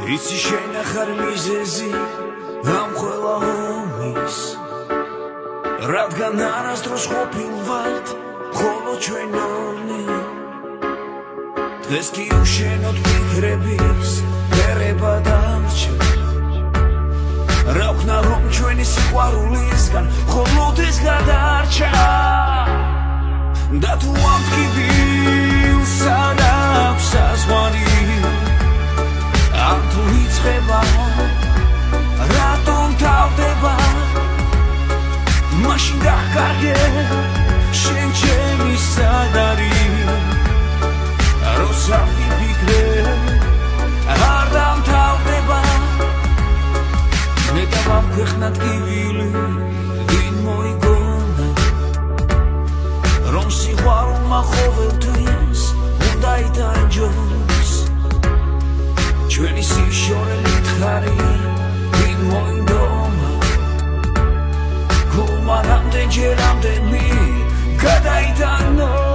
იცი შენ ახარ მიზეზი ამ ყველა ომის რადგან არასდროს ყოფილ ვართ მხოლოდ ჩვენ ორი დღეს კი უშენოდ ფიქრების ერება დამრჩა რა ვქნა რომ ჩვენი სიყვარულისგან მხოლოდ ეს გადარჩა და თუ ამ ტკივილს არ აქვს საზღვარი ამ თუ იწყება რატომ თავდება მაშინ დაგკარგე შენ ჩემი სად არის როცა ვიფიქრე არ დამთავრდება მე დავამქვეყნა ტკივილი ვინ მოიგონა რომ სიყვარულმა ყოველთვის უნდა იტანჯოს ჩვენი სიშორელით ხარი ვინ მოინდომა გულმა რამდენჯერ ამდენი გადაიტანო